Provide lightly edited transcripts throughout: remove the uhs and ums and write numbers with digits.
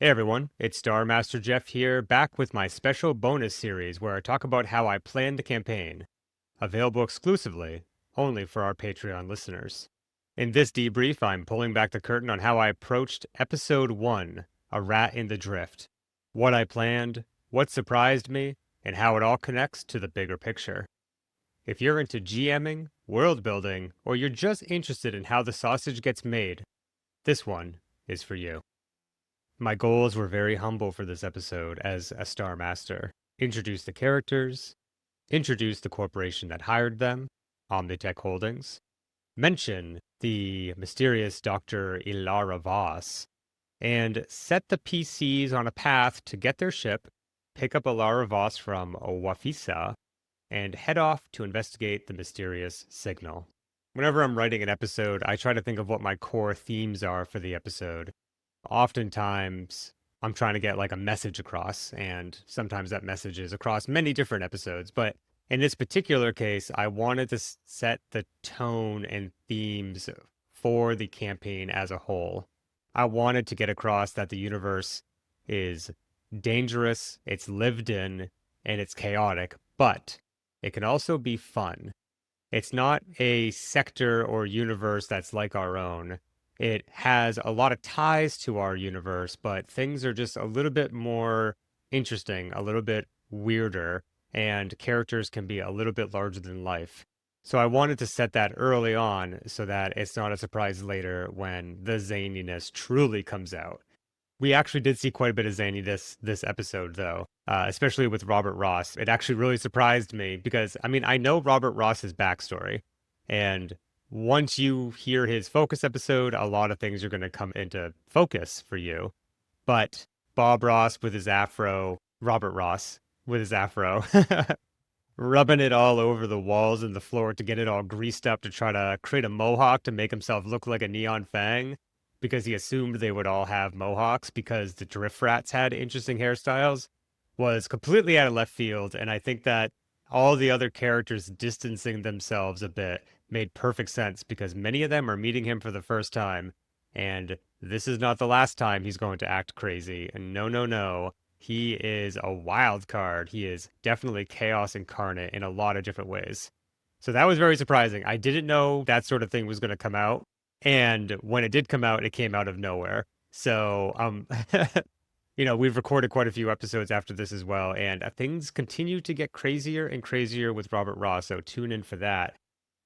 Hey everyone, it's Star Master Jeff here, back with my special bonus series where I talk about how I planned the campaign, available exclusively only for our Patreon listeners. In this debrief, I'm pulling back the curtain on how I approached Episode 1, A Rat in the Drift, what I planned, what surprised me, and how it all connects to the bigger picture. If you're into GMing, world building, or you're just interested in how the sausage gets made, this one is for you. My goals were very humble for this episode as a Star Master. Introduce the characters, introduce the corporation that hired them, Omnitech Holdings, mention the mysterious Dr. Ilara Voss, and set the PCs on a path to get their ship, pick up Ilara Voss from Wafisa, and head off to investigate the mysterious signal. Whenever I'm writing an episode, I try to think of what my core themes are for the episode. Oftentimes I'm trying to get like a message across, and sometimes that message is across many different episodes. But in this particular case, I wanted to set the tone and themes for the campaign as a whole. I wanted to get across that the universe is dangerous, it's lived in, and it's chaotic, but it can also be fun. It's not a sector or universe that's like our own. It has a lot of ties to our universe, but things are just a little bit more interesting, a little bit weirder, and characters can be a little bit larger than life. So I wanted to set that early on so that it's not a surprise later when the zaniness truly comes out. We actually did see quite a bit of Zanny this episode, though, especially with Robert Ross. It actually really surprised me because, I mean, I know Robert Ross's backstory, and once you hear his focus episode, a lot of things are going to come into focus for you. But Bob Ross with his afro, Robert Ross with his afro, rubbing it all over the walls and the floor to get it all greased up to try to create a mohawk to make himself look like a neon fang because he assumed they would all have mohawks because the drift rats had interesting hairstyles was completely out of left field. And I think that all the other characters distancing themselves a bit made perfect sense because many of them are meeting him for the first time. And this is not the last time he's going to act crazy. And no, no, no. He is a wild card. He is definitely chaos incarnate in a lot of different ways. So that was very surprising. I didn't know that sort of thing was going to come out. And when it did come out, it came out of nowhere. So, we've recorded quite a few episodes after this as well. And things continue to get crazier and crazier with Robert Ross. So tune in for that.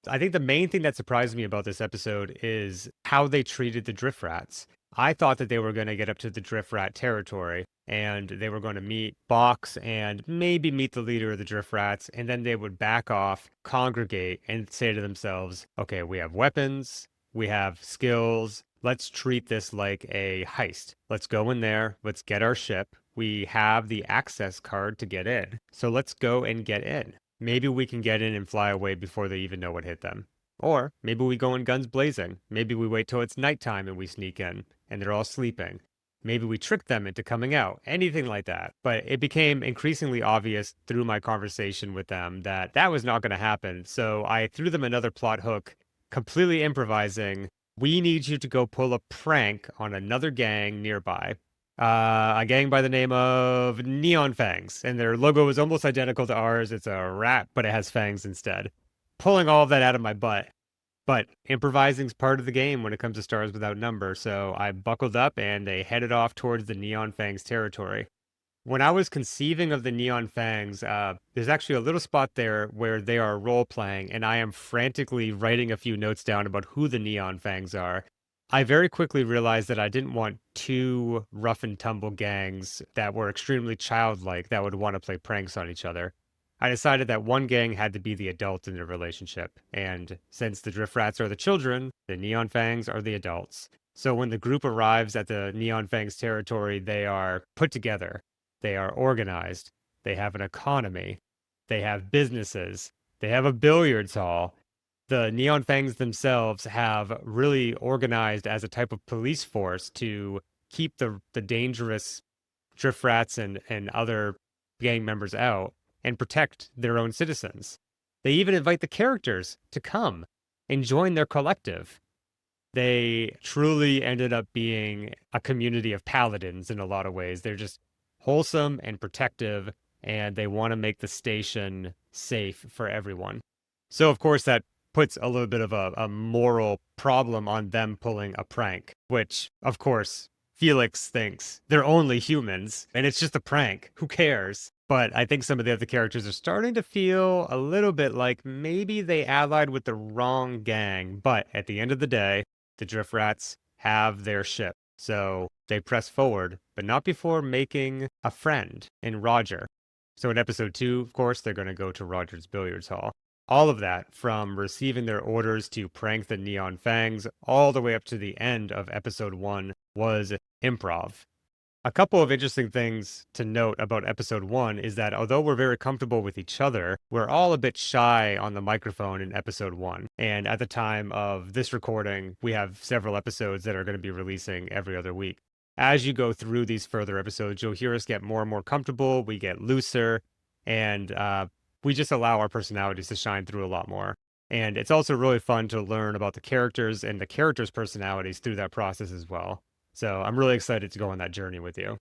I think the main thing that surprised me about this episode is how they treated the drift rats. I thought that they were going to get up to the drift rat territory and they were going to meet Box and maybe meet the leader of the drift rats. And then they would back off, congregate, and say to themselves, okay, we have weapons, we have skills. Let's treat this like a heist. Let's go in there. Let's get our ship. We have the access card to get in. So let's go and get in. Maybe we can get in and fly away before they even know what hit them. Or maybe we go in guns blazing. Maybe we wait till it's nighttime and we sneak in and they're all sleeping. Maybe we trick them into coming out. Anything like that. But it became increasingly obvious through my conversation with them that that was not going to happen. So I threw them another plot hook, completely improvising. We need you to go pull a prank on another gang nearby. A gang by the name of Neon Fangs, and their logo is almost identical to ours. It's a rat, but it has fangs instead. Pulling all of that out of my butt. But improvising's part of the game when it comes to Stars Without Number, so I buckled up and they headed off towards the Neon Fangs territory. When I was conceiving of the Neon Fangs, there's actually a little spot there where they are role playing, and I am frantically writing a few notes down about who the Neon Fangs are. I very quickly realized that I didn't want two rough and tumble gangs that were extremely childlike that would want to play pranks on each other. I decided that one gang had to be the adult in the relationship, and since the Drift Rats are the children, the Neon Fangs are the adults. So when the group arrives at the Neon Fangs territory, they are put together, they are organized, they have an economy, they have businesses, they have a billiards hall. The Neon Fangs themselves have really organized as a type of police force to keep the dangerous drift rats and other gang members out and protect their own citizens. They even invite the characters to come and join their collective. They truly ended up being a community of paladins in a lot of ways. They're just wholesome and protective, and they want to make the station safe for everyone. So, of course, that puts a little bit of a moral problem on them pulling a prank, which, of course, Felix thinks they're only humans and it's just a prank. Who cares? But I think some of the other characters are starting to feel a little bit like maybe they allied with the wrong gang. But at the end of the day, the Drift Rats have their ship. So they press forward, but not before making a friend in Roger. So in episode 2, of course, they're going to go to Roger's billiards hall. All of that, from receiving their orders to prank the Neon Fangs, all the way up to the end of episode 1, was improv. A couple of interesting things to note about episode 1 is that although we're very comfortable with each other, we're all a bit shy on the microphone in episode 1. And at the time of this recording, we have several episodes that are going to be releasing every other week. As you go through these further episodes, you'll hear us get more and more comfortable, we get looser, and we just allow our personalities to shine through a lot more. And it's also really fun to learn about the characters and the characters' personalities through that process as well. So I'm really excited to go on that journey with you.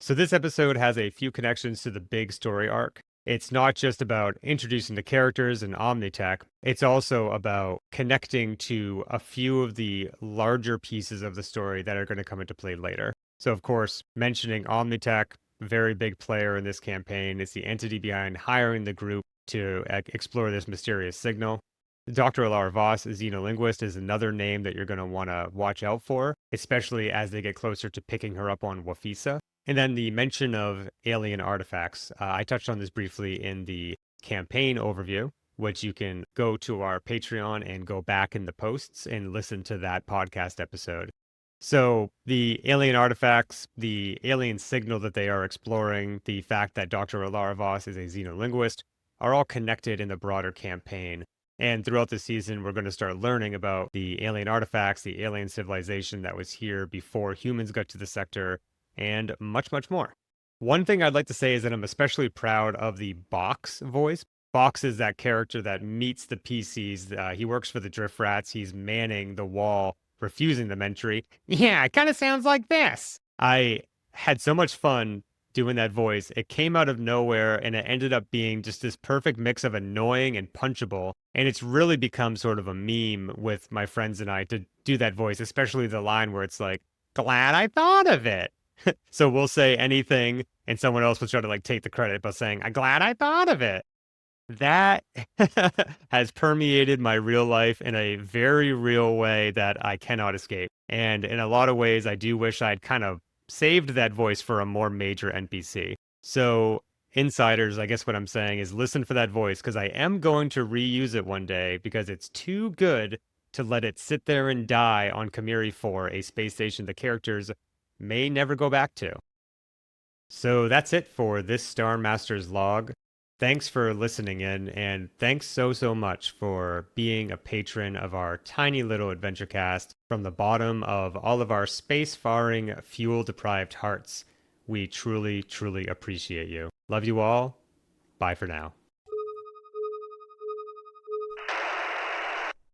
So this episode has a few connections to the big story arc. It's not just about introducing the characters and Omnitech, it's also about connecting to a few of the larger pieces of the story that are going to come into play later. So of course, mentioning Omnitech, very big player in this campaign, is the entity behind hiring the group to explore this mysterious signal. Dr. Alar Voss, a xenolinguist, is another name that you're going to want to watch out for, especially as they get closer to picking her up on Wafisa. And then the mention of alien artifacts. I touched on this briefly in the campaign overview, which you can go to our Patreon and go back in the posts and listen to that podcast episode. So the alien artifacts, the alien signal that they are exploring, the fact that Dr. Alar Voss is a xenolinguist, are all connected in the broader campaign. And throughout the season, we're going to start learning about the alien artifacts, the alien civilization that was here before humans got to the sector, and much, much more. One thing I'd like to say is that I'm especially proud of the Box voice. Box is that character that meets the PCs. He works for the Drift Rats. He's manning the wall, refusing them entry. Yeah, it kind of sounds like this. I had so much fun doing that voice. It came out of nowhere and it ended up being just this perfect mix of annoying and punchable. And it's really become sort of a meme with my friends and I to do that voice, especially the line where it's like, glad I thought of it. So we'll say anything and someone else will try to like take the credit by saying, I'm glad I thought of it. That has permeated my real life in a very real way that I cannot escape. And in a lot of ways, I do wish I'd kind of saved that voice for a more major NPC. So, insiders, I guess what I'm saying is listen for that voice because I am going to reuse it one day because it's too good to let it sit there and die on Camiri 4, a space station the characters may never go back to. So that's it for this Star Master's log. Thanks for listening in, and thanks so much for being a patron of our tiny little Adventurecast from the bottom of all of our space-faring, fuel-deprived hearts. We truly appreciate you. Love you all. Bye for now.